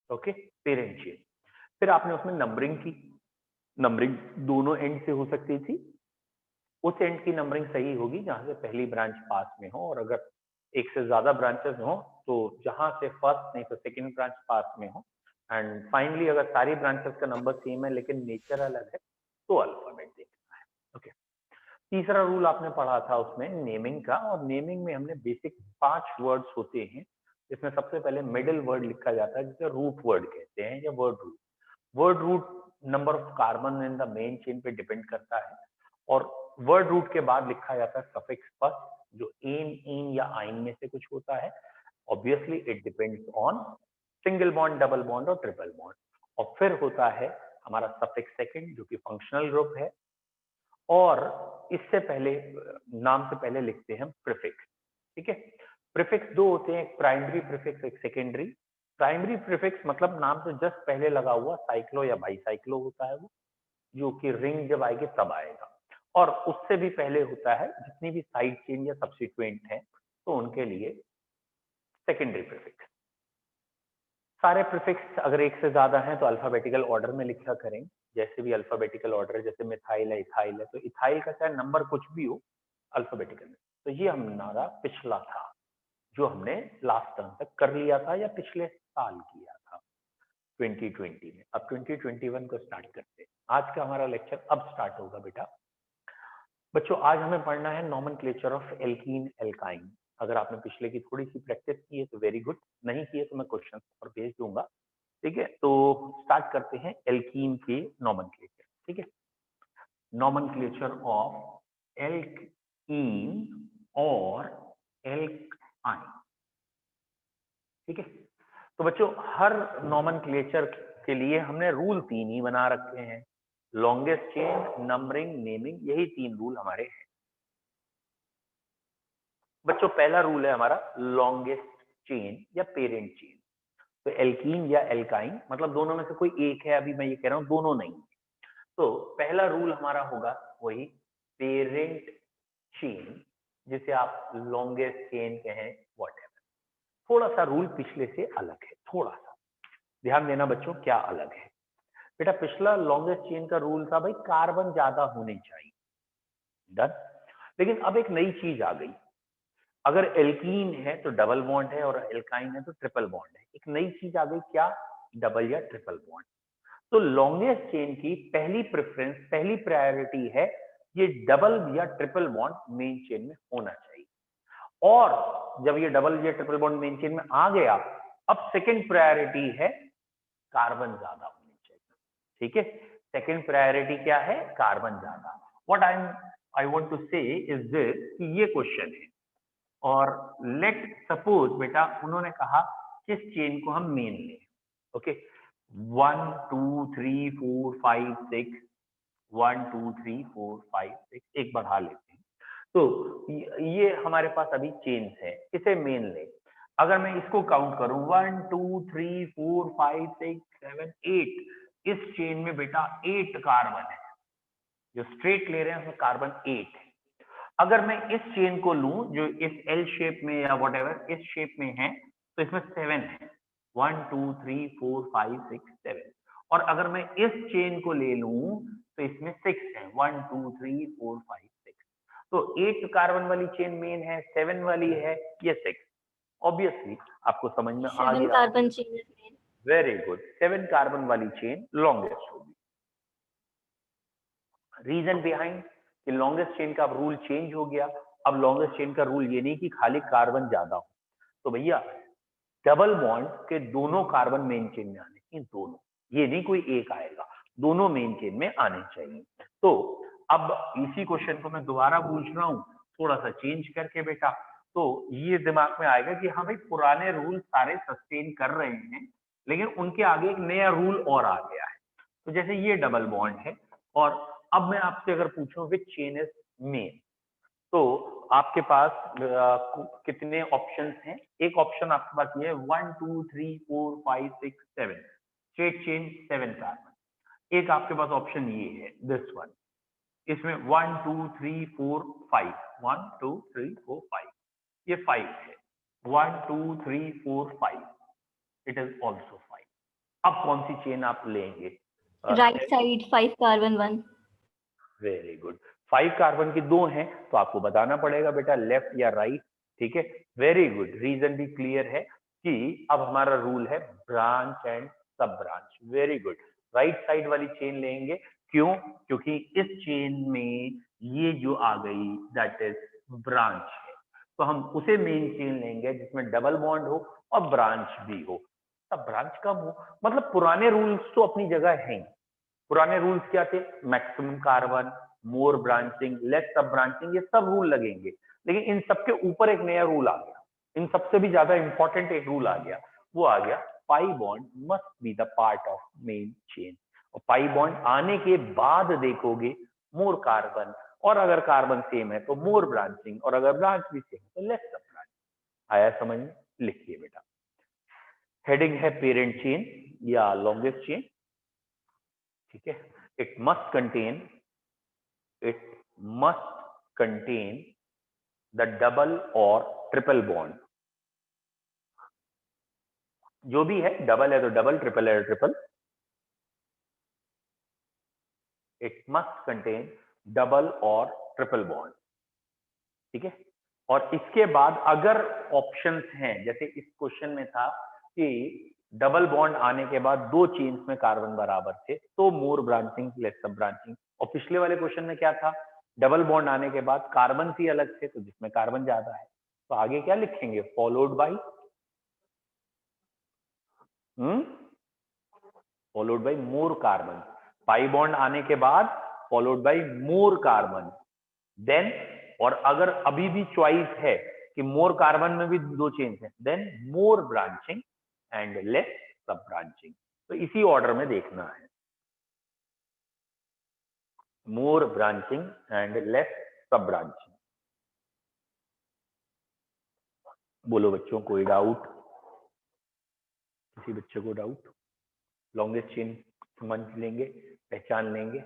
Okay, parent chain. फिर आपने उसमें नंबरिंग की, नंबरिंग दोनों एंड से हो सकती थी। उस एंड की नंबरिंग सही होगी जहां से पहली ब्रांच पास में हो, और अगर एक से ज्यादा ब्रांचेस हो तो जहां से फर्स्ट नहीं तो सेकंड ब्रांच पास में हो। एंड फाइनली अगर सारी ब्रांचेस का नंबर सेम है लेकिन नेचर अलग है तो अल्फाबेट देखना है। ओके, तीसरा रूल आपने पढ़ा था उसमें नेमिंग का, और नेमिंग में हमने बेसिक 5 वर्ड्स होते हैं जिसमें सबसे पहले मिडिल वर्ड लिखा जाता है जिसे रूट वर्ड कहते हैं या word root. Word root number of carbon in the main chain पे डिपेंड करता है, और वर्ड रूट के बाद लिखा जाता है सफिक्स फर्स्ट जो एन इन या आइन में से कुछ होता है। Obviously it depends on single bond, double bond और ट्रिपल बॉन्ड। और फिर होता है हमारा सफिक्स सेकंड जो कि फंक्शनल ग्रुप है, और इससे पहले नाम से पहले लिखते हैं प्रीफिक्स। ठीक है, प्रीफिक्स दो होते हैं, एक प्राइमरी प्रीफिक्स एक सेकेंडरी। प्राइमरी प्रीफिक्स मतलब नाम से जस्ट पहले लगा हुआ साइक्लो या बाईसाइक्लो होता है वो, जो कि रिंग जब आएगी तब आएगा। और उससे भी पहले होता है जितनी भी साइड चेन या सब्सिक्वेंट है तो उनके लिए सेकेंडरी प्रीफिक्स। सारे प्रीफिक्स अगर एक से ज्यादा हैं तो अल्फाबेटिकल ऑर्डर में लिखा करें, जैसे भी अल्फाबेटिकल ऑर्डर है, जैसे मिथाइल है, इथाइल है, तो इथाइल का चाहे नंबर कुछ भी हो अल्फाबेटिकल में। तो ये हमारा पिछला था जो हमने लास्ट टर्म तक कर लिया था या पिछले साल किया था 2020 में। अब 2021 को स्टार्ट करते हैं। आज का हमारा लेक्चर अब स्टार्ट होगा बेटा। बच्चों आज हमें पढ़ना है नॉमेनक्लेचर ऑफ एल्कीन एल्काइन। अगर आपने पिछले की थोड़ी सी प्रैक्टिस की है तो वेरी गुड, नहीं की है तो मैं क्वेश्चन पर भेज दूंगा। ठीक है, तो स्टार्ट करते हैं एल्कीन के नॉमेनक्लेचर। ठीक है, नॉमेनक्लेचर ऑफ एल्कीन और एल्काइन। ठीक है, तो बच्चों हर नॉमेनक्लेचर के लिए हमने रूल 3 ही बना रखे हैं, लॉन्गेस्ट चेन, नंबरिंग, नेमिंग, यही 3 रूल हमारे हैं। बच्चों पहला रूल है हमारा लॉन्गेस्ट चेन या पेरेंट चेन। तो एल्कीन या एल्काइन मतलब दोनों में से कोई एक है, अभी मैं ये कह रहा हूं दोनों नहीं। तो पहला रूल हमारा होगा वही पेरेंट चेन, जिसे आप लॉन्गेस्ट चेन कहें व्हाटएवर। थोड़ा सा रूल पिछले से अलग है, थोड़ा सा ध्यान देना बच्चों क्या अलग है। बेटा पिछला लॉन्गेस्ट चेन का रूल था भाई कार्बन ज्यादा होने चाहिए, डन। लेकिन अब एक नई चीज आ गई, अगर एल्कीन है तो डबल बॉन्ड है और एल्काइन है तो ट्रिपल बॉन्ड है। एक नई चीज आ गई क्या, डबल या ट्रिपल बॉन्ड। तो लॉन्गेस्ट चेन की पहली प्रेफरेंस, पहली प्रायोरिटी है ये डबल या ट्रिपल बॉन्ड मेन चेन में होना चाहिए। और जब ये डबल या ट्रिपल बॉन्ड मेन चेन में आ गया, अब सेकंड प्रायोरिटी है कार्बन ज्यादा होनी चाहिए। ठीक है, सेकंड प्रायोरिटी क्या है, कार्बन ज्यादा। व्हाट आई वांट टू से इज दिस कि ये क्वेश्चन है, और लेट सपोज बेटा उन्होंने कहा किस चेन को हम मेन लें। ओके, 1 2 3 4 5 6, 1 2 3 4 5 6, एक बढ़ा लेते हैं। तो ये हमारे पास अभी चेन्स है, इसे मेन ले। अगर मैं इसको काउंट करूं 1 2 3 4 5 6 7 8, इस चेन में बेटा 8 कार्बन है, जो स्ट्रेट ले रहे हैं उसमें कार्बन 8 है। अगर मैं इस चेन को लूं जो इस एल शेप में या वट एवर इस शेप में है तो इसमें 7 है, 1 2 3 4 5 6 7। और अगर मैं इस चेन को ले लूं तो इसमें 6 है, 1 2 3 4 5 6। तो 8 कार्बन वाली चेन मेन है, 7 वाली है, ये 6। ऑब्वियसली आपको समझ में आ 7 गया कार्बन होगा। चाहिए मेन। वेरी गुड, 7 कार्बन वाली चेन लॉन्गेस्ट होगी। रीजन बिहाइंड कि लॉन्गेस्ट चेन का अब रूल चेंज हो गया। अब लॉन्गेस्ट चेन का रूल ये नहीं कि खाली कार्बन ज्यादा हो, तो भैया डबल बॉन्ड के दोनों कार्बन मेन चेन में आने चाहिए, दोनों, ये नहीं कोई एक आएगा, दोनों मेन चेन में आने चाहिए। तो अब इसी क्वेश्चन को मैं दोबारा पूछ रहा हूं थोड़ा सा चेंज करके बेटा, तो ये दिमाग में आएगा कि हाँ भाई पुराने रूल सारे सस्टेन कर रहे हैं लेकिन उनके आगे एक नया रूल और आ गया है। तो जैसे ये डबल बॉन्ड है, और अब मैं आपसे अगर पूछूं विच चेन इज मेन, तो आपके पास कितने ऑप्शंस हैं। एक ऑप्शन आपके पास ये है 1 2 3 4 5 6 7, स्ट्रेट चेन 7 कार्बन। एक आपके पास ऑप्शन ये है दिस वन, इसमें 1 2 3 4 5, 1 2 3 4 5, ये 5 है, 1 2 3 4 5, इट इज ऑल्सो 5। कौन सी चेन आप लेंगे? Right side 5 carbon 1। Very good. 5 carbon की 2 हैं तो आपको बताना पड़ेगा बेटा लेफ्ट या राइट। ठीक है, वेरी गुड। रीजन भी क्लियर है कि अब हमारा रूल है ब्रांच एंड सब branch. Very good, right side वाली चेन लेंगे। क्यों? क्योंकि इस चेन में ये जो आ गई दैट इज ब्रांच है, तो हम उसे मेन चेन लेंगे जिसमें डबल बॉन्ड हो और ब्रांच भी हो। अब ब्रांच कब हो, मतलब पुराने रूल्स तो अपनी जगह हैं। पुराने रूल्स क्या थे? मैक्सिमम कार्बन, मोर ब्रांचिंग, लेस सब ब्रांचिंग, ये सब रूल लगेंगे। लेकिन इन सबके ऊपर एक नया रूल आ गया, इन सबसे भी ज्यादा इंपॉर्टेंट एक रूल आ गया। वो आ गया pi bond must be the part of main chain. और पाई बॉन्ड आने के बाद देखोगे मोर कार्बन, और अगर कार्बन सेम है तो मोर ब्रांचिंग, और अगर ब्रांच भी सेम है तो लेस सब ब्रांचिंग। आया समझ में? लिखिए बेटा, हेडिंग है पेरेंट चेन या लॉन्गेस्ट चेन। ठीक है, it must contain the double और ट्रिपल बॉन्ड। जो भी है, डबल है तो डबल, ट्रिपल है तो triple. It must contain double और ट्रिपल बॉन्ड। ठीक है, और इसके बाद अगर ऑप्शंस हैं, जैसे इस क्वेश्चन में था कि डबल बॉन्ड आने के बाद 2 चेन्स में कार्बन बराबर थे तो मोर ब्रांचिंग लेस सब ब्रांचिंग। और पिछले वाले क्वेश्चन में क्या था? डबल बॉन्ड आने के बाद कार्बन ही अलग थे तो जिसमें कार्बन ज्यादा है। तो आगे क्या लिखेंगे? Followed by more carbon. Pi bond आने के बाद followed by more carbon, then, और अगर अभी भी चॉइस है कि मोर कार्बन में भी 2 चेन्स हैं, then more branching and less sub branching. तो इसी ऑर्डर में देखना है, more branching and less sub branching. बोलो बच्चों, कोई डाउट? किसी बच्चे को डाउट? लॉन्गेस्ट चेन समझ लेंगे, पहचान लेंगे।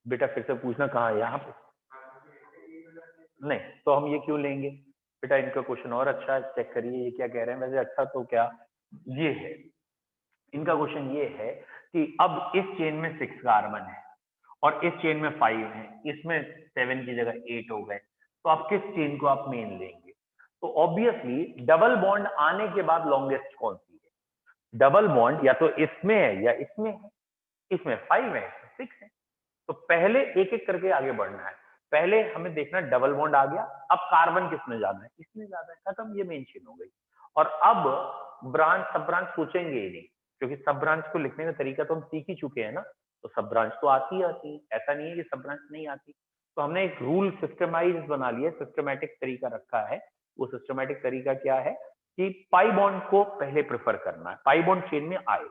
बेटा फिर से पूछना, कहाँ? यहाँ पे नहीं तो हम ये क्यों लेंगे बेटा? इनका क्वेश्चन और अच्छा है, चेक करिए ये क्या कह रहे हैं। वैसे अच्छा तो क्या ये है, इनका क्वेश्चन ये है कि अब इस चेन में 6 कार्बन है और इस चेन में 5 है, इसमें 7 की जगह 8 हो गए, तो आप किस चेन को आप मेन लेंगे? तो ऑब्वियसली डबल बॉन्ड आने के बाद लॉन्गेस्ट कौन सी है? डबल बॉन्ड या तो इसमें है या इसमें है। इसमें 5 है, 6 है, तो पहले एक एक करके आगे बढ़ना है। पहले हमें देखना डबल बॉन्ड आ गया, अब कार्बन किसमें ज्यादा है? इसमें ज्यादा है, खत्म, ये मेन चेन हो गई। और अब ब्रांच सब ब्रांच सोचेंगे ही नहीं, क्योंकि सब ब्रांच को लिखने का तरीका तो हम सीख ही चुके हैं ना। तो सब ब्रांच तो आती ही आती है, ऐसा नहीं है कि सब ब्रांच नहीं आती। तो हमने एक रूल सिस्टमाइज बना लिया, सिस्टमेटिक तरीका रखा है। वो सिस्टमेटिक तरीका क्या है कि पाई बॉन्ड को पहले प्रेफर करना है, पाई बॉन्ड चेन में आए।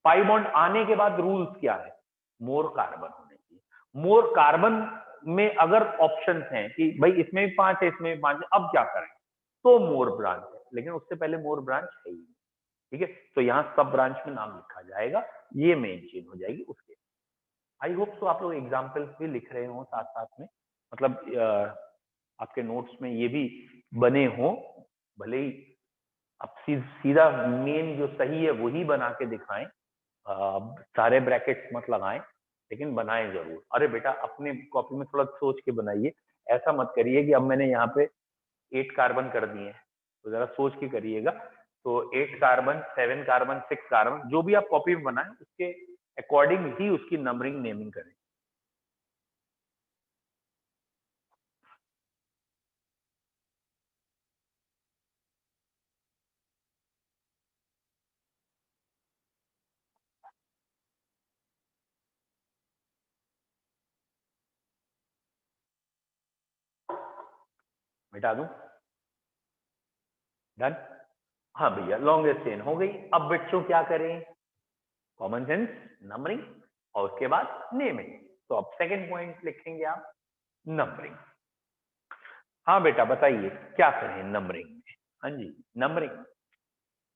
पाई बॉन्ड आने के बाद रूल्स क्या है? मोर कार्बन होने चाहिए। मोर कार्बन में अगर ऑप्शंस हैं कि भाई इसमें भी 5 है, इसमें भी 5 है, अब क्या करें? तो मोर ब्रांच है, लेकिन उससे पहले मोर ब्रांच है ही नहीं। ठीक है, तो यहाँ सब ब्रांच में नाम लिखा जाएगा, ये मेन चेन हो जाएगी उसके। आई होप सो आप लोग एग्जाम्पल्स भी लिख रहे हो साथ साथ में, मतलब आपके नोट्स में ये भी बने हो। भले ही आप सीधा मेन जो सही है वही बना के दिखाएं, सारे ब्रैकेट्स मत लगाएं, लेकिन बनाएं जरूर। अरे बेटा अपने कॉपी में थोड़ा सोच के बनाइए, ऐसा मत करिए कि अब मैंने यहाँ पे 8 कार्बन कर दिए हैं, तो जरा सोच के करिएगा। तो 8 कार्बन, 7 कार्बन, 6 कार्बन, जो भी आप कॉपी में बनाएं उसके अकॉर्डिंग ही उसकी नंबरिंग नेमिंग करें। मिटा दूं? डन? हाँ भैया, लॉन्गेस्ट चेन हो गई। अब बच्चों क्या करें? कॉमन सेंस, नंबरिंग, और उसके बाद नेमिंग। तो अब सेकंड पॉइंट लिखेंगे आप, नंबरिंग। हाँ बेटा बताइए क्या करें नंबरिंग में? हाँ जी, नंबरिंग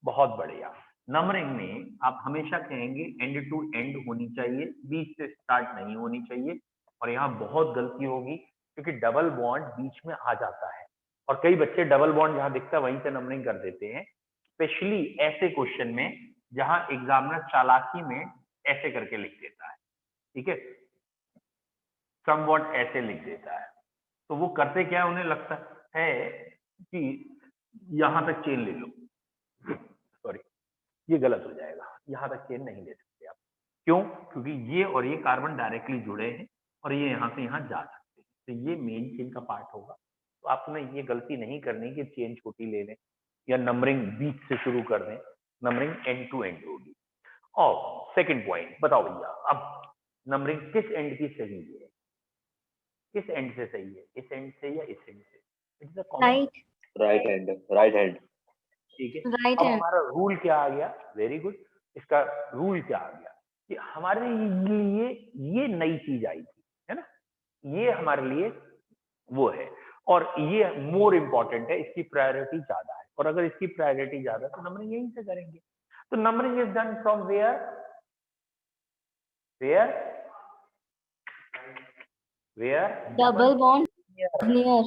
बहुत बढ़िया। नंबरिंग में आप हमेशा कहेंगे एंड टू एंड होनी चाहिए, बीच से स्टार्ट नहीं होनी चाहिए। और यहाँ बहुत गलती होगी क्योंकि डबल बॉन्ड बीच में आ जाता है, और कई बच्चे डबल बॉन्ड जहां दिखता है वहीं से नंबरिंग कर देते हैं, स्पेशली ऐसे क्वेश्चन में जहां एग्जामिनर चालाकी में ऐसे करके लिख देता है, ठीक है, समवॉट ऐसे लिख देता है। तो वो करते क्या है, उन्हें लगता है कि यहां तक चेन ले लो, सॉरी ये गलत हो जाएगा, यहां तक चेन नहीं ले सकते आप। क्यों? क्योंकि ये और ये कार्बन डायरेक्टली जुड़े हैं और ये यहां से यहां जा सकते हैं, तो ये मेन चेन का पार्ट होगा। तो आपने ये गलती नहीं करनी कि चेन छोटी ले लें या नंबरिंग बीच से शुरू कर दें, नंबरिंग एंड टू एंड होगी। और सेकंड पॉइंट बताओ भैया, अब नंबरिंग किस एंड की सही है, किस एंड से सही है, इस एंड से या इस एंड से? It's a common, right right hand, right hand. ठीक है। राइट अब हैंड। हमारा रूल क्या आ गया, वेरी गुड, इसका रूल क्या आ गया कि हमारे लिए ये नई चीज आई थी, है ना, ये हमारे लिए वो है, और ये मोर इंपॉर्टेंट है, इसकी प्रायोरिटी ज्यादा है, और अगर इसकी प्रायोरिटी ज्यादा है तो नंबरिंग यहीं से करेंगे। तो numbering is done from where, where where double bond near.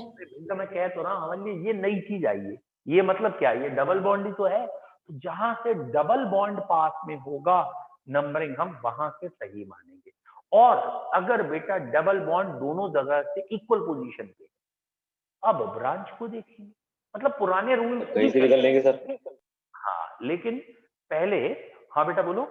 तो मैं कह तो रहा हूं, हमारे लिए ये नई चीज आई है। ये मतलब क्या, ये डबल बॉन्ड ही तो है, तो जहां से डबल बॉन्ड पास में होगा नंबरिंग हम वहां से सही मानेंगे। और अगर बेटा डबल बॉन्ड दोनों जगह से इक्वल पोजीशन पे, अब ब्रांच को देखेंगे, मतलब पुराने रूल कहीं से भी कर लेंगे सर। हाँ, लेकिन पहले, हाँ बेटा बोलो,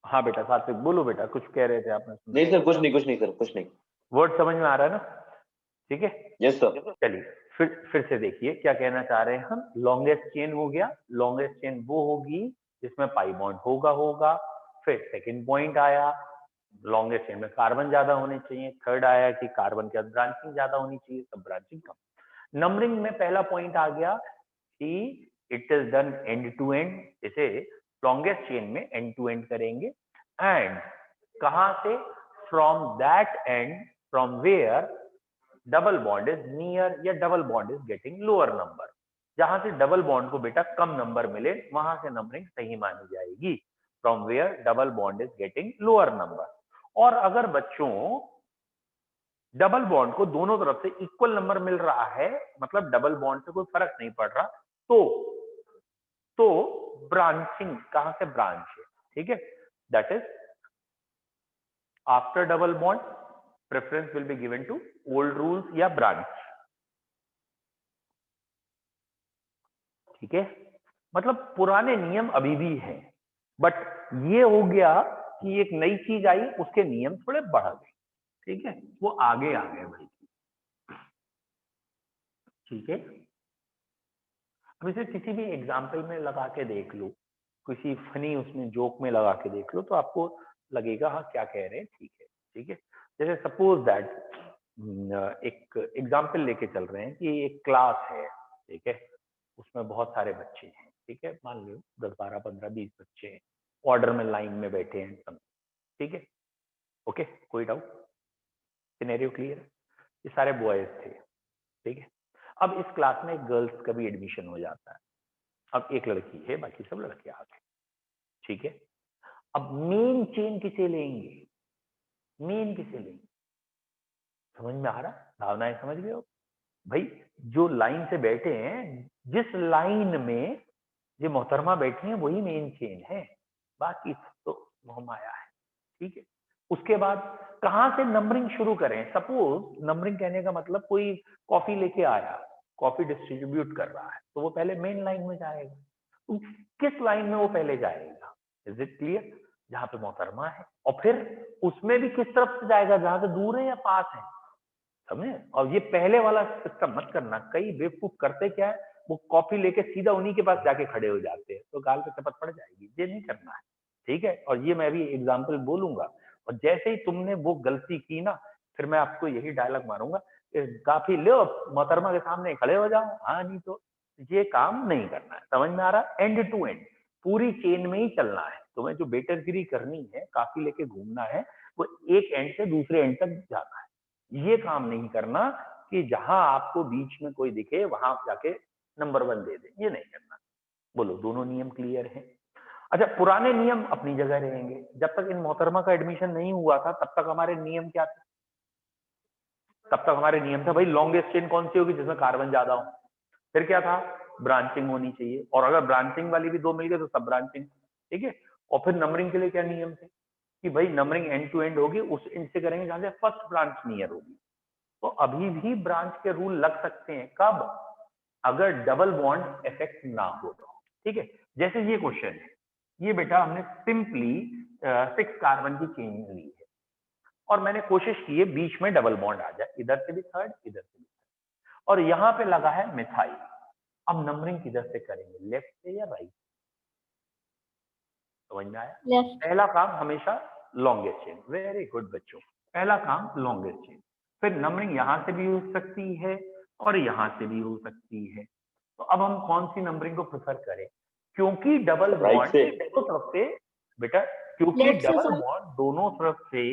हाँ बेटा सात्विक बोलो बेटा, कुछ कह रहे थे आपने? नहीं सर, कुछ नहीं, कुछ नहीं सर, कुछ नहीं। वर्ड समझ में आ रहा है ना? ठीक है, यस सर। चलिए फिर से देखिए क्या कहना चाह रहे हैं हम। लॉन्गेस्ट चेन हो गया, लॉन्गेस्ट चेन वो होगी जिसमें पाई बॉन्ड होगा। फिर सेकंड पॉइंट आया, लॉन्गेस्ट चेन में कार्बन ज्यादा होने चाहिए। थर्ड आया कि कार्बन के अंदर ब्रांचिंग ज्यादा होनी चाहिए, सब ब्रांचिंग कम। नंबरिंग में पहला पॉइंट आ गया कि it is done end to end, इसे लॉन्गेस्ट चेन में एंड टू एंड करेंगे। एंड कहां से? From that end from where double bond is near या double bond is getting lower number. जहां से डबल बॉन्ड को बेटा कम नंबर मिले वहां से नंबरिंग सही मानी जाएगी, from where double bond is getting lower number. और अगर बच्चों डबल बॉन्ड को दोनों तरफ से इक्वल नंबर मिल रहा है, मतलब डबल बॉन्ड से कोई फर्क नहीं पड़ रहा, तो ब्रांचिंग कहां से ब्रांच है, ठीक है, that is after double bond preference will be given to old rules या ब्रांच, ठीक है। मतलब पुराने नियम अभी भी हैं, बट ये हो गया कि एक नई चीज आई, उसके नियम थोड़े बढ़ गए, ठीक है, वो आगे आ गए भाई, ठीक है। अब इसे किसी भी एग्जाम्पल में लगा के देख लो, किसी फनी उसमें जोक में लगा के देख लो, तो आपको लगेगा हाँ क्या कह रहे हैं, ठीक है, ठीक है। जैसे सपोज दैट एक एग्जाम्पल लेके चल रहे हैं कि एक क्लास है, ठीक है, उसमें बहुत सारे बच्चे हैं, ठीक है, मान लो 10 12 15 20 बच्चे हैं, ऑर्डर में लाइन में बैठे हैं सब, ठीक है, ओके, कोई डाउट? सिनेरियो क्लियर है? ये सारे बॉयज थे, ठीक है। अब इस क्लास में गर्ल्स का भी एडमिशन हो जाता है, अब एक लड़की है, बाकी सब लड़के आ गए, ठीक है। अब मेन चेन किसे लेंगे, मेन किसे लेंगे? समझ में आ रहा? भावनाएं समझ गए हो भाई? जो लाइन से बैठे हैं, जिस लाइन में ये मोहतरमा बैठी हैं वही मेन चेन है, बाकी तो मोहमाया है, ठीक है। उसके बाद कहां से नंबरिंग शुरू करें? सपोज नंबरिंग कहने का मतलब कोई कॉफी लेके आया, कॉफी डिस्ट्रीब्यूट कर रहा है, तो वो पहले मेन लाइन में जाएगा, तो किस लाइन में वो पहले जाएगा? Is it clear? जहां पे मोहतरमा है, और फिर उसमें भी किस तरफ से जाएगा, जहां से दूर है या पास है, समझे? और ये पहले वाला सिस्टम मत करना, कई बेवकूफ करते क्या है, वो कॉफी लेके सीधा उन्हीं के पास जाके खड़े हो जाते हैं, तो गाल पे चपत पड़ जाएगी, ये नहीं करना है, ठीक है। और ये मैं भी एग्जाम्पल बोलूंगा, और जैसे ही तुमने वो गलती की ना, फिर मैं आपको यही डायलॉग मारूंगा, काफी लो मोहतरमा के सामने खड़े हो जाओ, हाँ नहीं तो ये काम नहीं करना है, समझ में आ रहा है? एंड टू एंड पूरी चेन में ही चलना है, तुम्हें जो बेटरगिरी करनी है, काफी लेके घूमना है, वो एक एंड से दूसरे एंड तक जाना है। ये काम नहीं करना कि जहां आपको बीच में कोई दिखे वहां जाके नंबर 1 दे दे, ये नहीं करना। बोलो दोनों नियम क्लियर हैं? अच्छा, पुराने नियम अपनी जगह रहेंगे, जब तक इन मोहतरमा का एडमिशन नहीं हुआ था तब तक हमारे नियम क्या थे? तब तक हमारे नियम था भाई लॉन्गेस्ट चेन कौन सी होगी जिसमें कार्बन ज्यादा हो। फिर क्या था, ब्रांचिंग होनी चाहिए, और अगर ब्रांचिंग वाली भी दो मिल गए तो सब ब्रांचिंग। ठीक है, और फिर नंबरिंग के लिए क्या नियम थे कि भाई नंबरिंग एंड टू एंड होगी, उस एंड से करेंगे जहां से फर्स्ट ब्रांच नियर होगी। तो अभी भी ब्रांच के रूल लग सकते हैं, कब, अगर डबल बॉन्ड इफेक्ट ना हो। ठीक है, जैसे ये क्वेश्चन है, ये बेटा हमने सिंपली 6 कार्बन की चेन ली है और मैंने कोशिश की है बीच में डबल बॉन्ड आ जाए, इधर से भी थर्ड इधर से भी थर्ड, और यहाँ पे लगा है मिथाइल। अब नंबरिंग किधर से करेंगे, लेफ्ट से या राइट? समझ में आया? लेफ्ट। पहला काम हमेशा लॉन्गेस्ट चेन, वेरी गुड बच्चों, पहला काम लॉन्गेस्ट चेन। फिर नंबरिंग यहां से भी हो सकती है और यहां से भी हो सकती है। तो अब हम कौन सी नंबरिंग को प्रेफर करें, क्योंकि डबल राइट बॉन्ड से। दोनों तरफ से बेटा, क्योंकि लेफ्ट से डबल सर। बॉन्ड दोनों तरफ से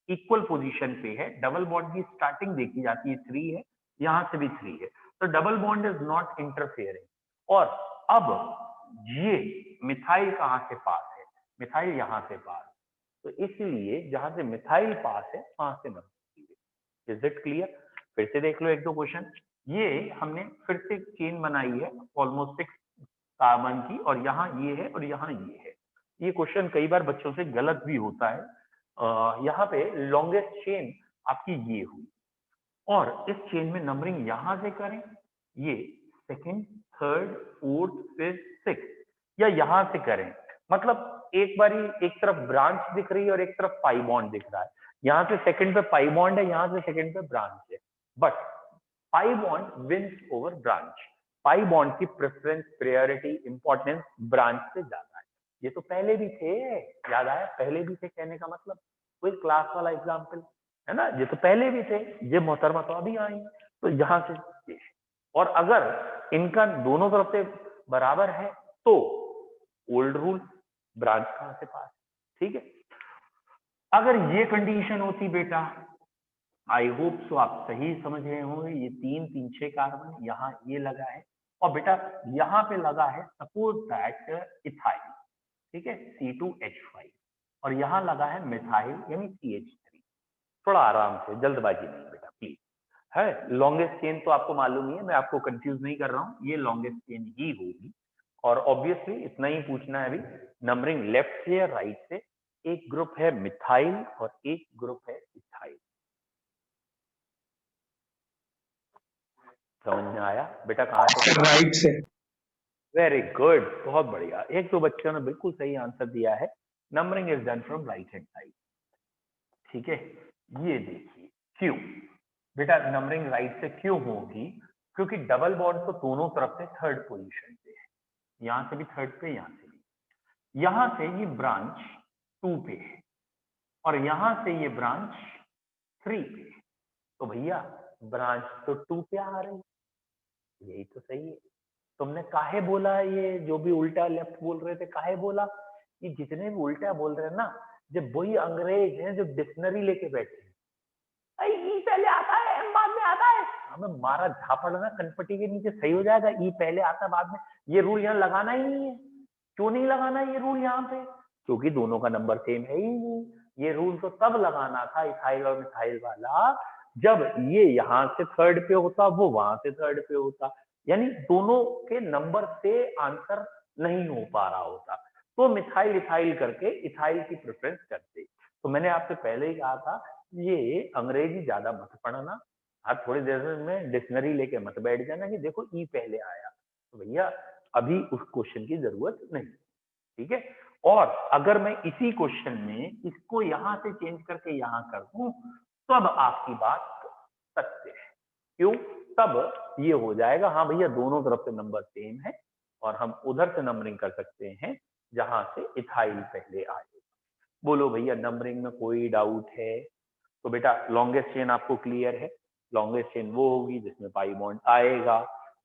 इक्वल पोजीशन पे है। डबल बॉन्ड की स्टार्टिंग देखी जाती है 3 है, यहां से भी 3 है, तो double bond is not interfering. और अब ये मिथाइल कहां से पास है, मिथाइल यहां से पास, तो इसलिए जहां से मिथाइल पास है वहां से नंबर। Is it clear? फिर से देख लो एक दो क्वेश्चन। ये हमने फिर से चेन बनाई है ऑलमोस्ट 6 कार्बन की, और यहाँ ये है और यहाँ ये है। ये क्वेश्चन कई बार बच्चों से गलत भी होता है। यहाँ पे लॉन्गेस्ट चेन आपकी ये हुई, और इस चेन में नंबरिंग यहां से करें, ये second, third, fourth, fifth, six, या यहां से करें, मतलब एक बारी एक तरफ ब्रांच दिख रही है और एक तरफ पाई बॉन्ड दिख रहा है। यहां से सेकंड पे पाई बॉन्ड है, यहां से सेकंड पे ब्रांच है, but pi bond wins over branch. Pi bond की प्रेफरेंस, प्रायोरिटी, इंपॉर्टेंस ब्रांच से ज्यादा है। ये तो पहले भी थे, याद आया, पहले भी थे कहने का मतलब, कोई क्लास वाला एग्जाम्पल है ना, ये तो पहले भी थे, ये मोहतरमा तो अभी आई। तो यहां से ये, और अगर इनका दोनों तरफ से बराबर है तो ओल्ड रूल, ब्रांच कहां से पास। ठीक है, अगर ये कंडीशन होती बेटा, आई होप सो आप सही समझ रहे होंगे, ये 3 3 6 कार्बन, यहाँ ये लगा है, और बेटा यहाँ पे लगा है सपोज दैट इथाइल, ठीक है, C2H5, और यहाँ लगा है मिथाइल यानी CH3। थोड़ा आराम से, जल्दबाजी नहीं बेटा प्लीज। है लॉन्गेस्ट चेन तो आपको मालूम ही है, मैं आपको कंफ्यूज नहीं कर रहा हूँ, ये लॉन्गेस्ट चेन ही होगी। और ऑब्वियसली इतना ही पूछना है अभी, नंबरिंग लेफ्ट से या राइट से। एक ग्रुप है मिथाइल और एक ग्रुप है इथाइल। समझ में आया बेटा? कहां से? राइट से। वेरी गुड, बहुत बढ़िया, एक दो बच्चों ने बिल्कुल सही आंसर दिया है। Numbering is done from right hand side. ठीक है, ये देखिए क्यों बेटा नंबरिंग राइट से क्यों होगी, क्योंकि डबल बॉन्ड तो दोनों तरफ से थर्ड पोजीशन पे है, यहां से भी थर्ड पे, यहां से भी। यहां से ये ब्रांच 2 पे है और यहां से ये ब्रांच 3 पे है, तो भैया ब्रांच तो 2 पे आ रही, यही तो सही है। तुमने काहे बोला, ये जो भी उल्टा लेफ्ट बोल रहे थे काहे बोला, ये जितने भी उल्टा बोल रहे हैं ना, जब वही अंग्रेज हैं जो डिक्शनरी लेके बैठे हैं, ई पहले आता है एम बाद में आता है, हमें मारा झापड़ ना कनपट्टी के नीचे सही हो जाएगा, ई पहले आता है बाद में। ये रूल यहाँ लगाना ही नहीं है। क्यों नहीं लगाना ये रूल यहाँ पे? क्योंकि दोनों का नंबर सेम है ही नहीं। ये रूल तो तब लगाना था इथाइल और मिथाइल वाला, जब ये यहाँ से थर्ड पे होता, वो वहां से थर्ड पे होता, यानी दोनों के नंबर से आंसर नहीं हो पा रहा होता, तो मिथाइल इथाइल करके इथाइल की प्रेफरेंस करते। तो मैंने आपसे पहले ही कहा था, ये अंग्रेजी ज्यादा मत पढ़ना, आप थोड़ी देर में डिक्शनरी लेके मत बैठ जाना कि देखो ई पहले आया, तो भैया अभी उस क्वेश्चन की जरूरत नहीं। ठीक है, और अगर मैं इसी क्वेश्चन में इसको यहां से चेंज करके यहां कर दूं, तब आपकी बात सत्य है। क्यों? तब ये हो जाएगा, हाँ भैया दोनों तरफ से नंबर सेम है, और हम उधर से नंबरिंग कर सकते हैं जहां से इथाइल पहले आए। बोलो भैया नंबरिंग में कोई डाउट है? तो बेटा लॉन्गेस्ट चेन आपको क्लियर है, लॉन्गेस्ट चेन वो होगी जिसमें पाई बॉन्ड आएगा।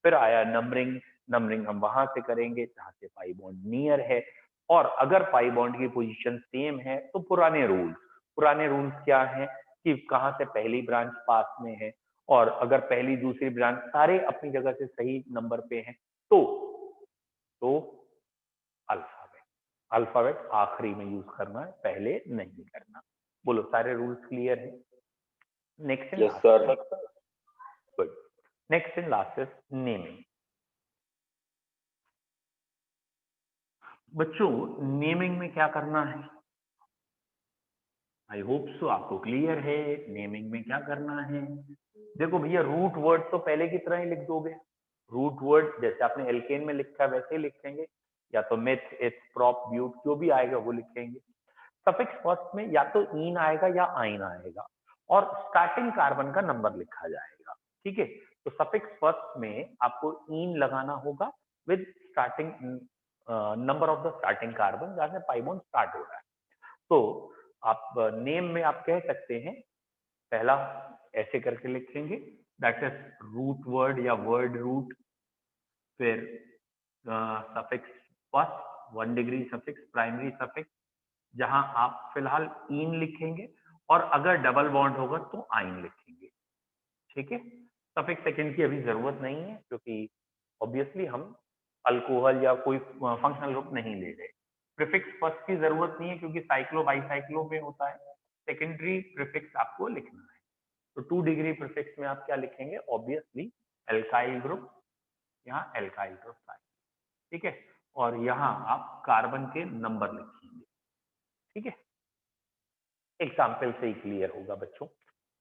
फिर आया नंबरिंग, नंबरिंग हम वहां से करेंगे जहां से पाई बॉन्ड नियर है, और अगर पाई बॉन्ड की पोजीशन सेम है तो पुराने रूल्स, पुराने रूल्स क्या हैं कि कहां से पहली ब्रांच पास में है, और अगर पहली दूसरी ब्रांच सारे अपनी जगह से सही नंबर पे हैं तो अल्फाबेट, अल्फाबेट आखिरी में यूज करना है, पहले नहीं करना। बोलो सारे रूल्स क्लियर है? Next and Yes, last. sir. Good. Next and last is naming. बच्चों नेमिंग में क्या करना है? आई होप सो आपको क्लियर है नेमिंग में क्या करना है। देखो भैया रूट वर्ड तो पहले की तरह ही लिख दोगे। रूट वर्ड जैसे आपने एल्केन में लिखा है वैसे ही लिखेंगे, या तो मेथ एथ प्रॉप ब्यूट जो भी आएगा वो लिखेंगे। सफिक्स फर्स्ट में या तो इन आएगा या आइन आएगा और स्टार्टिंग कार्बन का नंबर लिखा जाएगा। ठीक है, तो सफिक्स फर्स्ट में आपको इन लगाना होगा with starting number of the starting carbon जहां से पाई बॉन्ड स्टार्ट हो रहा है। तो आप नेम में आप कह सकते हैं पहला ऐसे करके लिखेंगे दैट इज रूट वर्ड या वर्ड रूट, फिर suffix first 1 degree suffix primary suffix जहां आप फिलहाल इन लिखेंगे और अगर डबल बॉन्ड होगा तो आइन लिखेंगे। ठीक है, सफिक्स सेकंड की अभी जरूरत नहीं है क्योंकि ऑब्वियसली हम अल्कोहल या कोई फंक्शनल ग्रुप नहीं ले रहे। प्रीफिक्स फर्स्ट की जरूरत नहीं है क्योंकि साइक्लो बाईसाइक्लो में होता है। सेकेंडरी प्रीफिक्स आपको लिखना है, तो 2 डिग्री प्रीफिक्स में आप क्या लिखेंगे? ऑब्वियसली एल्काइल ग्रुप, यहाँ एल्काइल ग्रुप आए। ठीक है, और यहाँ आप कार्बन के नंबर लिखेंगे। ठीक है, एग्जाम्पल से ही क्लियर होगा बच्चों,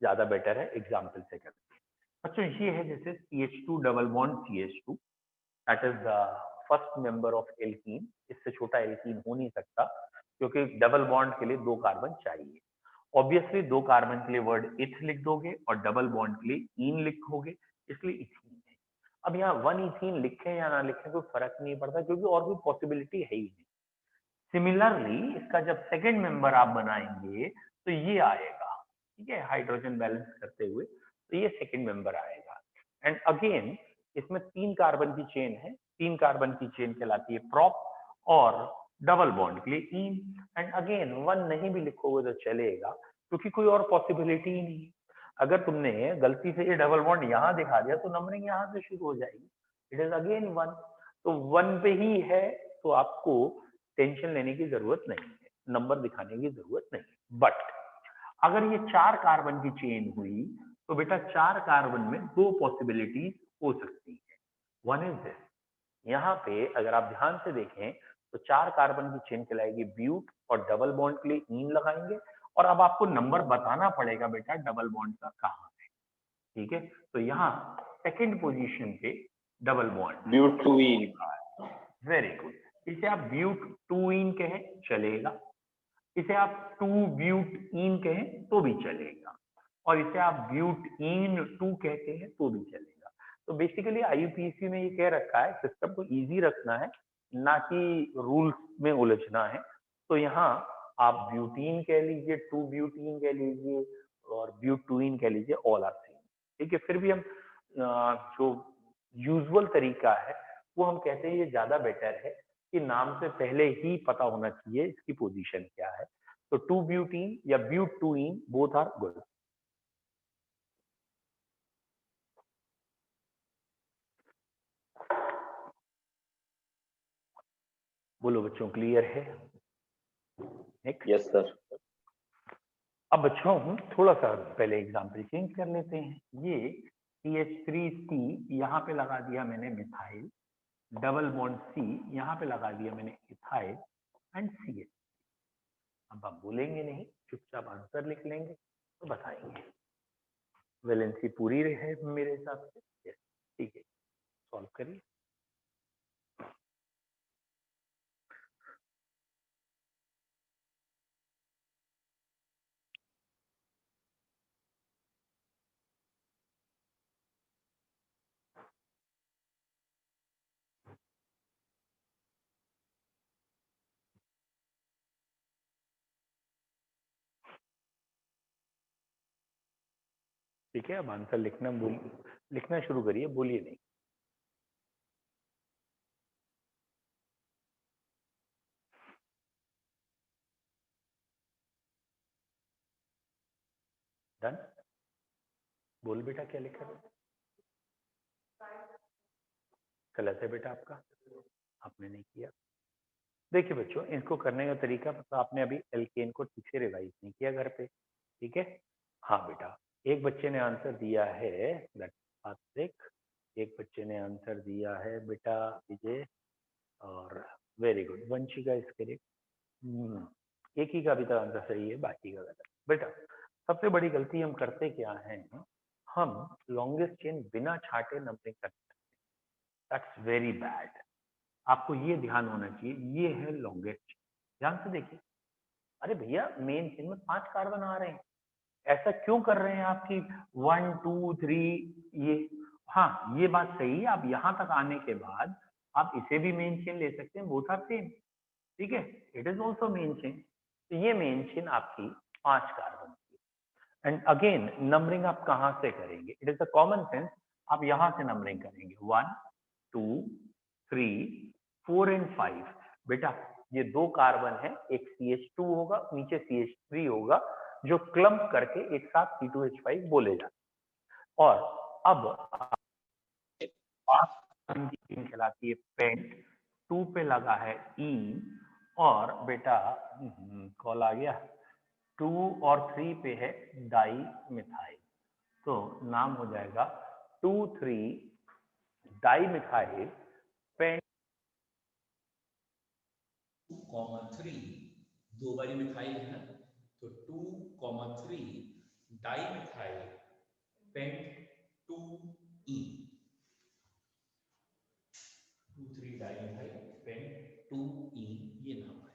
ज्यादा बेटर है एग्जाम्पल से करते हैं। बच्चों ये है जैसे CH2 double bond CH2 that is the first member of alkene. इससे छोटा एल्कीन हो नहीं सकता क्योंकि डबल बॉन्ड के लिए 2 कार्बन चाहिए। ऑब्वियसली 2 कार्बन के लिए वर्ड इथ लिख दोगे और डबल बॉन्ड के लिए इन लिखोगे, इसलिए इथीन है। अब यहाँ 1 इथीन लिखें या ना लिखें कोई फर्क नहीं पड़ता क्योंकि और कोई पॉसिबिलिटी है ही नहीं। सिमिलरली इसका जब सेकेंड मेंबर आप बनाएंगे तो ये आएगा। ठीक है, हाइड्रोजन बैलेंस करते हुए तो ये सेकेंड मेंबर आएगा। एंड अगेन इसमें 3 कार्बन की चेन है, 3 कार्बन की चेन कहलाती है प्रॉप और डबल बॉन्ड के लिए इन। एंड अगेन 1 नहीं भी लिखोगे तो चलेगा क्योंकि कोई और पॉसिबिलिटी ही नहीं है। अगर तुमने गलती से ये डबल बॉन्ड यहाँ दिखा दिया तो नंबरिंग यहाँ से शुरू हो जाएगी। इट इज अगेन 1, तो 1 पे ही है तो आपको टेंशन लेने की जरूरत नहीं है, नंबर दिखाने की जरूरत नहीं। बट अगर ये 4 कार्बन की चेन हुई तो बेटा 4 कार्बन में 2 पॉसिबिलिटीज हो सकती है। वन इज दिस, यहाँ पे अगर आप ध्यान से देखें तो 4 कार्बन की चेन कहलाएगी ब्यूट और डबल बॉन्ड के लिए इन लगाएंगे और अब आपको नंबर बताना पड़ेगा बेटा डबल बॉन्ड का कहाँ है। ठीक है, तो यहाँ सेकेंड पोजीशन पे double bond but two ene. Very good. इसे आप ब्यूट 2 इन कहें चलेगा, इसे आप 2 ब्यूट इन कहें तो भी चलेगा, और इसे आप ब्यूट इन 2 कहते हैं तो भी चलेगा। तो बेसिकली आईयूपीएसी ने ये कह रखा है सिस्टम को इजी रखना है, ना कि रूल्स में उलझना है। तो यहाँ आप ब्यूटीन कह लीजिए, 2 ब्यूटीन कह लीजिए और ब्यूट 2 इन कह लीजिए, ऑल आर सेम। ठीक है, फिर भी हम जो यूजुअल तरीका है वो हम कहते हैं ये ज्यादा बेटर है कि नाम से पहले ही पता होना चाहिए इसकी पोजीशन क्या है। तो 2 ब्यूटीन या but 2 ene both are good. बोलो बच्चों क्लियर है? नेक्स्ट। Yes sir. अब बच्चों थोड़ा सा पहले एग्जांपल चेंज कर लेते हैं। ये CH3C यहाँ पे लगा दिया मैंने मिथाइल, डबल बॉन्ड C यहाँ पे लगा दिया मैंने इथाइल एंड CH। अब आप बोलेंगे नहीं, चुपचाप आंसर लिख लेंगे तो बताएंगे। वैलेंसी पूरी है मेरे हिसाब से। यस, ठीक है, सॉल्व करिए। ठीक है, अब आंसर लिखना शुरू करिए, बोलिए नहीं। डन? बोल बेटा क्या लिखा है? गलत है बेटा आपका, आपने नहीं किया। देखिए बच्चों, इसको करने का तरीका मतलब आपने अभी एल्केन को ठीक से रिवाइज नहीं किया घर पे। ठीक है, हाँ बेटा, एक बच्चे ने आंसर दिया है, कार्तिक, एक बच्चे ने आंसर दिया है बेटा विजय, और very good, Vanshika is correct. एक ही का भी तो आंसर सही है, बाकी का गलत। बेटा सबसे बड़ी गलती हम करते क्या हैं, हम लॉन्गेस्ट चेन बिना छाटे नंबरिंग करते हैं, दैट्स वेरी बैड। आपको ये ध्यान होना चाहिए, ये है लॉन्गेस्ट चेन। ध्यान से देखिए, अरे भैया मेन चेन में 5 कार्बन आ रहे हैं, ऐसा क्यों कर रहे हैं आपकी 1 2 3 ये। हाँ ये बात सही है, आप यहाँ तक आने के बाद आप इसे भी मेन चेन ले सकते हैं, बोथ आर सेम, ठीक है, it is also main chain. तो ये मेन चेन आपकी 5 कार्बन की। एंड अगेन नंबरिंग आप कहाँ से करेंगे, it is a common sense, आप यहाँ से नंबरिंग करेंगे 1 2 3 4 एंड 5। बेटा ये 2 कार्बन है, एक CH2 होगा, नीचे CH3 होगा, जो क्लम्प करके एक साथ C2H5 बोले जाते। और अब 5 की चेन कहलाती है पेंट, 2 पे लगा है E, और बेटा कॉल आ गया, 2 और 3 पे है डाई मिथाइल, तो नाम हो जाएगा 2,3 डाई मिथाइल पेंट। 2,3 दो बारी मिथाइल है ना, तो 2,3 di methyl paint 2E, 2,3 di methyl paint 2E, ये नाम है।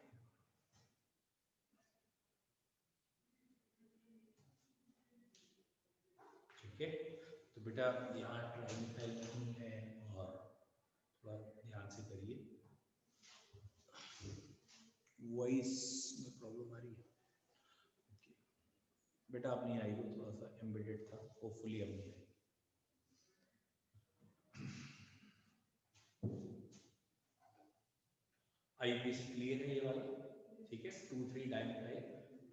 ठीक है, तो बेटा यहाँ डाई मिथाइल नहीं है, और थोड़ा ध्यान से करिए, वॉइस में प्रॉब्लम आ रही है। बेटा आप नहीं आई हो, थोड़ा सा एम्बेडेड था, होपफुली अब नहीं आई। आईपीसी क्लियर है ये वाला, ठीक है, 2,3 डाइमिथाइल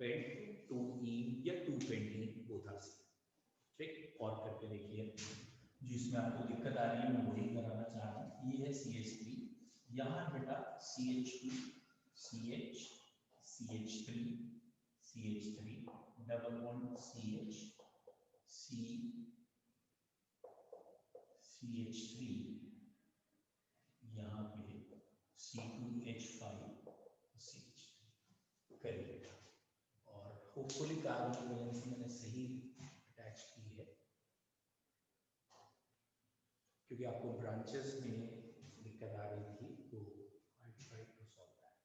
पेंट 2E या 220 बोथ आर सेम, ठीक। और करके देखिए, जिसमें आपको दिक्कत आ रही है मैं वही कराना चाह रहा हूँ। ये है CH3, यहाँ बेटा CH2 CH CH3 CH3 double bond CH C CH3, यहाँ पे C2H5 CH करिए, और होपफुली कार्बन वैलेंसी मैंने सही अटैच की है, क्योंकि आपको ब्रांचेस में दिक्कत आ रही थी, तो I try to solve that.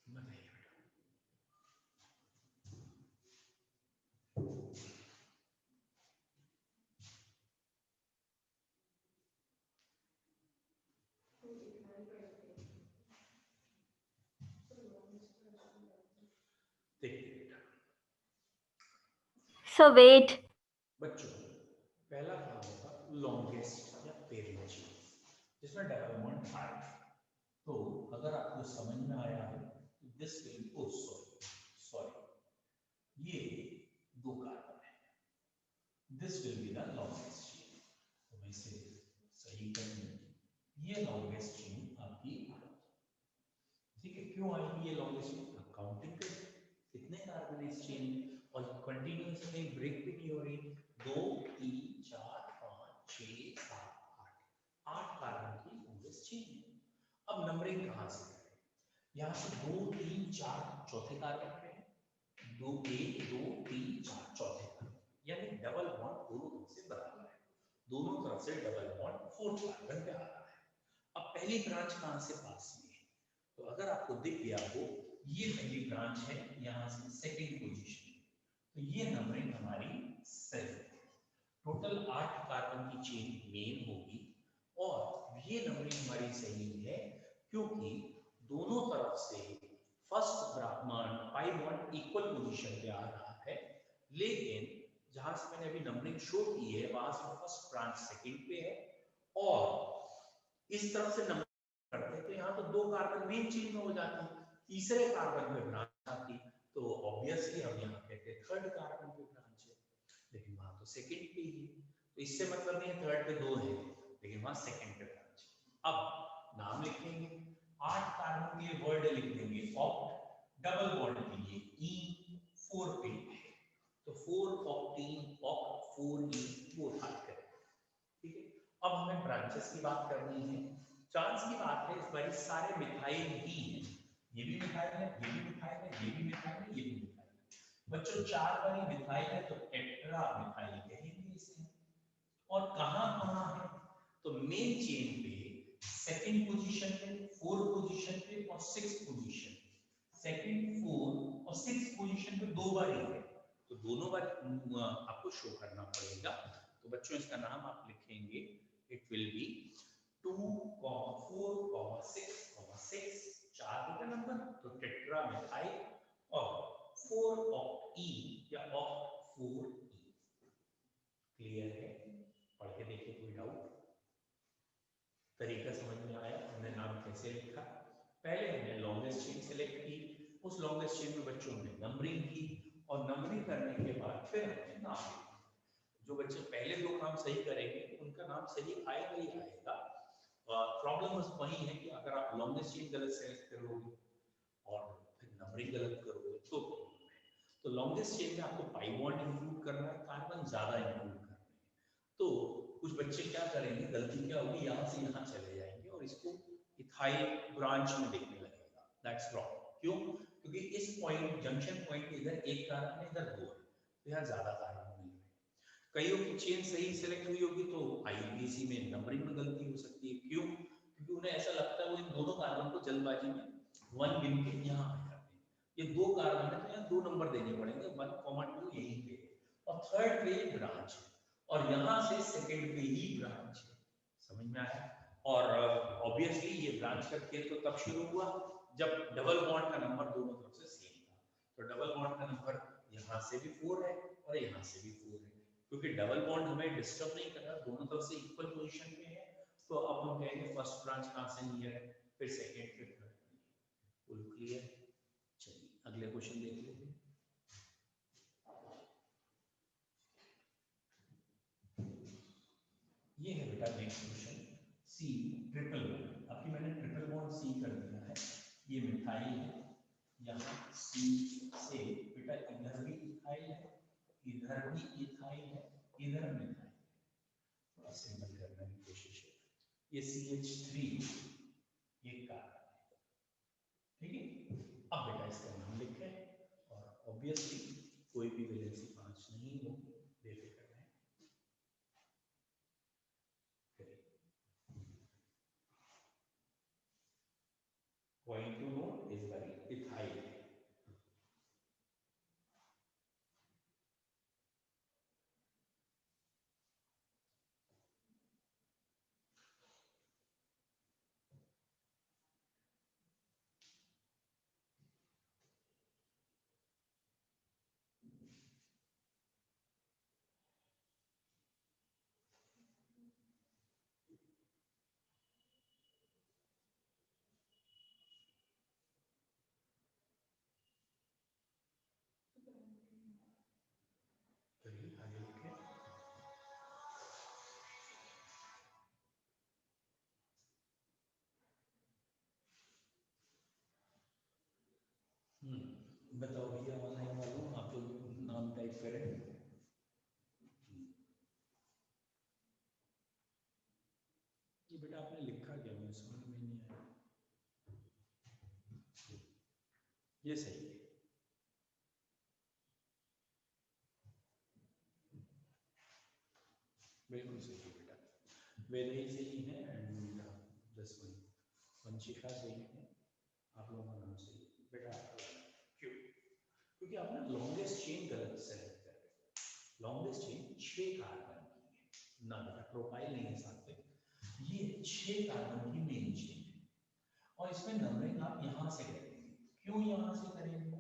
बताइए बेटा। देखिए बेटा, So wait. बच्चों पहला काम होगा लॉन्गेस्ट या पेरेंट चेन, जिसमें डबल बॉन्ड 5। तो अगर आपको समझ में आया है तो this will be, oh sorry, ये 2 कार्बन है, this will be the longest chain. तो मैं इसे सही कर दूं, ये लॉन्गेस्ट चेन आपकी, ठीक है। क्यों आएगी ये लॉन्गेस्ट चेन, आप काउंटिंग करें कितने कार्बन है इस चेन में, और कंटिन्यूअस में ब्रेक भी नहीं हो रही, 2 3 4 5 6 7 8 कार्बन की लॉन्गेस्ट चेन। अब नंबरिंग कहां से करें, यहाँ से 2 3 4 चौथे कार्बन पे है, 2 1 2 3 4 चौथे कार्बन, यानी डबल बॉन्ड दोनों तरफ से बराबर है, दोनों तरफ से डबल बॉन्ड 4 कार्बन पे आ रहा है। अब पहली ब्रांच कहां से पास में है, तो अगर आपको दिख गया हो ये पहली ब्रांच है, यहाँ से सेकंड पोजीशन, तो ये नंबरिंग हमारी सही है। टोटल 8 कार्बन की चेन मेन होगी, और ये नंबरिंग हमारी सही है क्योंकि दोनों तरफ से first pi bond equal position पे आ रहा है, लेकिन जहां से मैंने अभी नंबरिंग शो की है वहां से फर्स्ट ब्रांच सेकंड पे है, और इस तरफ से नंबर करते हैं तो यहाँ तो 2 कार्बन मेन चेन में हो जाती है, तीसरे कार्बन पे ब्रांच आती, तो ऑब्वियसली हम यहाँ कहते हैं थर्ड कार्बन पे ब्रांच है, लेकिन वहां तो सेकंड पे ही है, तो इससे मतलब नहीं थर्ड पे 2 है, लेकिन वहां सेकंड पे ब्रांच है। अब नाम लिखेंगे, 8 कार्बन के लिए वर्ड लिख देंगे ऑक्ट, डबल बॉन्ड के लिए ई 4 पे है, तो 4 ऑक्टीन ऑक्ट 4 ई वो उठा करें, ठीक है। अब हमें ब्रांचेस की बात करनी है, चांस की बात है, इस बार सारे मिथाइल ही हैं, ये भी मिथाइल है, ये भी मिथाइल है, ये भी मिथाइल है, ये भी मिथाइल है। बच्चों 4 बारी मिथाइल है तो टेट्रा मिथाइल कहेंगे इसे। और कहां-कहां है, तो मेन चेन पे सेकंड पोजीशन पे, 4 पोजीशन पे और 6 पोजीशन पे, सेकंड 4 और 6 पोजीशन पे 2 बार है, तो दोनों बार आपको शो करना पड़ेगा। तो बच्चों इसका नाम आप लिखेंगे, इट विल बी 2, 4, 6, 6 4 का नंबर, तो टेट्रा मिथाइल, और 4 ऑक्ट ई या ऑक्ट 4 ई। क्लियर है? पढ़ के देखिए, कोई डाउट? तरीका समझ में आया? हमने नाम कैसे लिखा? पहले हमने लॉन्गेस्ट चेन सेलेक्ट की, उस लॉन्गेस्ट चेन में बच्चों ने नंबरिंग की, और नंबरिंग करने के बाद फिर हमने नाम लिखा। जो बच्चे पहले 2 काम सही करेंगे उनका नाम सही आएगा ही आएगा। प्रॉब्लम बस वही है कि अगर आप लॉन्गेस्ट चेन गलत सेलेक्ट करोगे और फिर नंबरिंग गलत करोगे तो प्रॉब्लम है। तो लॉन्गेस्ट चेन में आपको पाई बॉन्ड इंक्लूड करना है, कार्बन ज्यादा इंक्लूड करना है। तो कुछ बच्चे क्या करेंगे, गलती क्या होगी, यहाँ से यहाँ चले जाएंगे और इसको इथाइल ब्रांच में देखने लगेगा। That's wrong. क्यों? क्योंकि इस पॉइंट जंक्शन पॉइंट पे इधर एक कार्बन है, इधर 2 है, तो यहाँ ज्यादा कार्बन मिल रहे हैं। कईयों की चेन सही सिलेक्ट हुई होगी तो आईयूपीएसी में नंबरिंग में गलती हो सकती है। क्यों? क्योंकि उन्हें ऐसा लगता है वो इन दोनों कार्बन को जल्दबाजी में 1 गिन के यहाँ आ जाते हैं। ये 2 कार्बन है तो यहाँ 2 नंबर देने पड़ेंगे, 1, 2 यहीं पे है, और थर्ड पे ब्रांच है, और यहाँ से सेकंड पे ही ब्रांच है। समझ में आया? और ऑब्वियसली ये ब्रांच का खेल तो तब शुरू हुआ जब डबल बॉन्ड का नंबर दोनों तरफ से सेम था। तो डबल बॉन्ड का नंबर यहाँ से भी 4 है और यहाँ से भी 4 है, क्योंकि डबल बॉन्ड हमें डिस्टर्ब नहीं कर रहा, दोनों तरफ से इक्वल पोजीशन पे है। तो अब हम कहेंगे फर्स्ट ब्रांच कहाँ से नियर है, फिर सेकंड, फिर थर्ड। Full clear? चलिए अगले क्वेश्चन देख लेते हैं। ये है बेटा next question, C triple bond. अभी मैंने ट्रिपल बॉन्ड सी कर दिया है, ये मिथाइल है, यहाँ सी से बेटा इधर भी इथाइल है, इधर भी इथाइल है, इधर मिथाइल है। थोड़ा सिंपल करने की कोशिश है, ये CH3 ये कार्बन है, ठीक है। अब बेटा इसका नाम लिखें, और ऑब्वियसली कोई भी वैलेंसी 5 नहीं हो, बेफिक्र रहें। Going to know is very ethyl. बताओ भैया, ऑनलाइन वालों आप लोग नाम टाइप करें। ये बेटा आपने लिखा क्या, मुझे समझ में नहीं आया। ये सही है, बिल्कुल सही है बेटा, वेद ही सही है एंड दिस वन वंशिका सही है, आप लोगों का नाम सही है बेटा। क्यों? क्योंकि आपने लॉन्गेस्ट चेन गलत सेलेक्ट कर रहे हैं। लॉन्गेस्ट चेन 6 कार्बन की है ना बेटा, प्रोफाइल नहीं है साथ में, ये 6 कार्बन की मेन चेन है, और इसमें नंबरिंग आप यहाँ से करेंगे। क्यों यहाँ से करेंगे?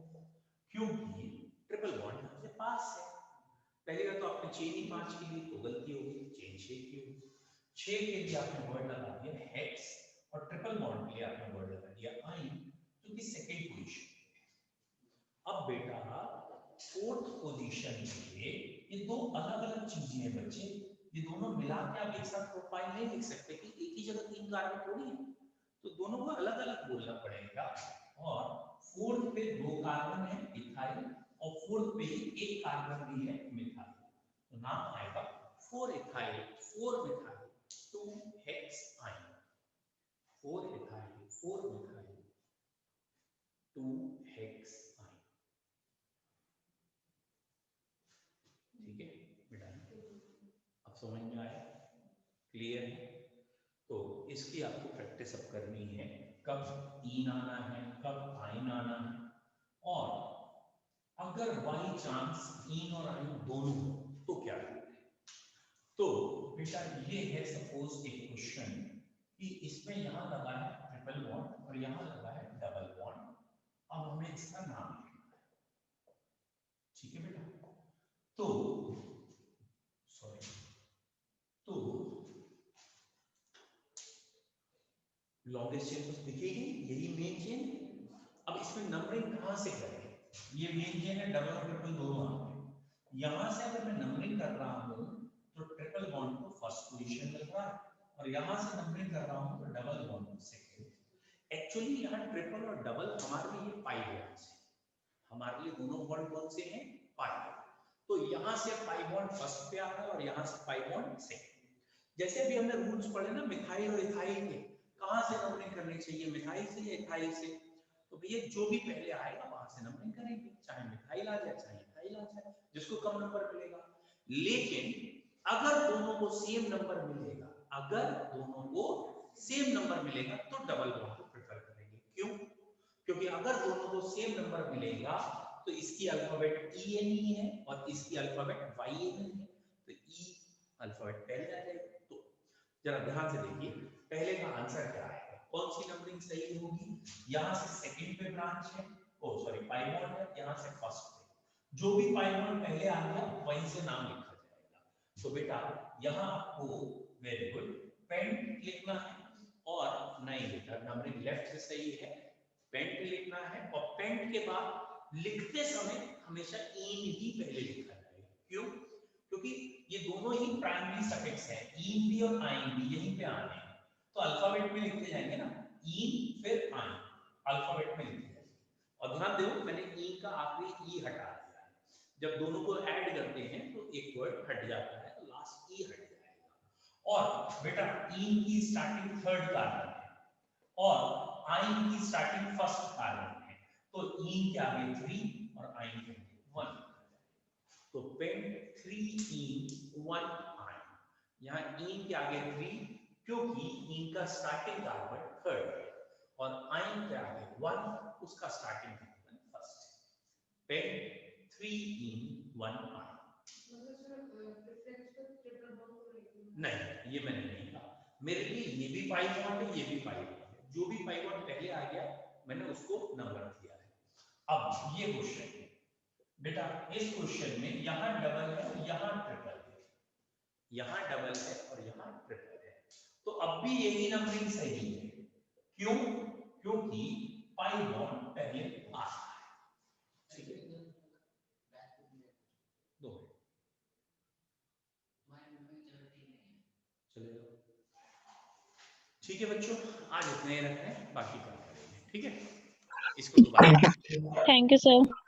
क्योंकि ट्रिपल बॉन्ड यहाँ से पास है, पहली बात तो आपने चेन ही 5 की ली तो गलती होगी, चेन 6 की होगी। 6 के लिए आपने वर्ड लगा दिया हेक्स और ट्रिपल बॉन्ड के लिए आपने वर्ड लगा दिया आइन, जो कि सेकंड पोजीशन। अब बेटा फोर्थ पोजीशन के लिए ये दो अलग अलग चीजें हैं बच्चे, ये दोनों मिला के आप एक साथ प्रोफाइल नहीं लिख सकते कि एक ही जगह 3 कार्बन थोड़ी है, तो दोनों को अलग अलग बोलना पड़ेगा। और फोर्थ पे 2 कार्बन है इथाइल और फोर्थ पे ही 1 कार्बन भी है मिथाइल, तो नाम आएगा 4 इथाइल 4 मिथाइल 2 हेक्स आइन, 4 इथाइल 4 मिथाइल 2 हेक्स आइन। ठीक है बेटा, अब समझ में आया, क्लियर है? तो इसकी आपको प्रैक्टिस अब करनी है, कब इन आना है, कब आइन आना है, और अगर बाई चांस इन और आइन दोनों हो तो क्या करें। तो बेटा ये है सपोज एक क्वेश्चन कि इसमें यहां लगा है ट्रिपल बॉन्ड और यहां लगा है डबल बॉन्ड, अब हमें इसका नाम लिखना है। ठीक है बेटा, तो सॉरी, तो लॉन्गेस्ट चेन तो दिखेगी, यही मेन चेन। अब इसमें नंबरिंग कहां से करें, ये मेन चेन है, डबल और ट्रिपल दोनों आ गए। यहां से अगर मैं नंबरिंग कर रहा हूं तो ट्रिपल बॉन्ड को फर्स्ट पोजीशन मिल रहा है, और यहां से नंबरिंग कर रहा हूं तो डबल बॉन्ड को सेकंड। एक्चुअली यहां ट्रिपल और डबल हमारे लिए पाई बॉन्ड्स है, हमारे लिए दोनों बॉन्ड कौन से हैं, पाई। तो यहां से पाई बॉन्ड फर्स्ट पे आ रहा है और यहां से पाई बॉन्ड सेकंड। जैसे अभी हमने रूल्स पढ़े ना मिथाइल और इथाइल के, कहां से नंबरिंग करनी चाहिए, मिथाइल से या इथाइल से, तो भैया जो भी पहले आएगा वहां से नंबरिंग करेंगे, चाहे मिथाइल आ जाए चाहे इथाइल आ जाए, जिसको कम नंबर मिलेगा। लेकिन अगर दोनों को सेम नंबर मिलेगा, अगर दोनों को सेम नंबर मिलेगा तो डबल बॉन्ड को प्रेफर करेंगे। क्यों? क्योंकि अगर दोनों को सेम नंबर मिलेगा तो इसकी अल्फाबेट ई एन ई है और इसकी अल्फाबेट वाई एन है, तो ई अल्फाबेट पहले आ जाएगा। तो जरा ध्यान से देखिए, पहले का आंसर क्या है, कौन सी नंबरिंग सही होगी, यहां से सेकंड पे ब्रांच है, ओ सॉरी पाई बॉन्ड है, यहां से फर्स्ट पे, जो भी पाई बॉन्ड पहले आ गया वहीं से नाम लिखा जाएगा। तो बेटा यहां आपको वेरी गुड पेंट लिखना है, और नहीं बेटा नंबरिंग लेफ्ट से सही है, पेंट लिखना है, और पेंट के बाद लिखते समय हमेशा इन ही पहले लिखा जाएगा। क्यों? क्योंकि ये दोनों ही प्राइमरी सफिक्स हैं, इन भी और आइन भी यहीं पे आने हैं, तो अल्फाबेट में लिखते जाएंगे ना, इन फिर आइन, अल्फाबेट में लिखते जाएंगे। और ध्यान दो मैंने ई का आखिरी ई हटा दिया है, जब दोनों को ऐड करते हैं तो एक वर्ड हट जाता है, तो लास्ट ई हट जाएगा। और बेटा इन की स्टार्टिंग थर्ड कार्बन है और आइन की स्टार्टिंग फर्स्ट कार्बन है, तो इन के आगे 3 और आइन के आगे 1, तो पेंट 3 इन 1 आइन, यहाँ इन के आगे 3 क्योंकि इन का स्टार्टिंग कार्बन थर्ड है, और आइन के आगे 1 उसका स्टार्टिंग कार्बन फर्स्ट है। पेंट 3 इन 1 आइन। नहीं ये मैंने नहीं कहा, मेरे लिए ये भी पाई बॉन्ड है, ये भी पाई बॉन्ड है, जो भी पाई बॉन्ड पहले आ गया मैंने उसको नंबर दिया है। अब ये क्वेश्चन है बेटा, इस क्वेश्चन में यहां डबल है और यहां ट्रिपल है, यहां डबल है और यहां ट्रिपल है, तो अब भी यही नंबरिंग सही है। क्यों? क्योंकि पाई बॉन्ड पहले आ रहा है। ठीक है, दो चलेगा। ठीक है बच्चों, आज इतने ही रखते हैं, बाकी काम करेंगे। ठीक है, इसको दोबारा थैंक यू सर।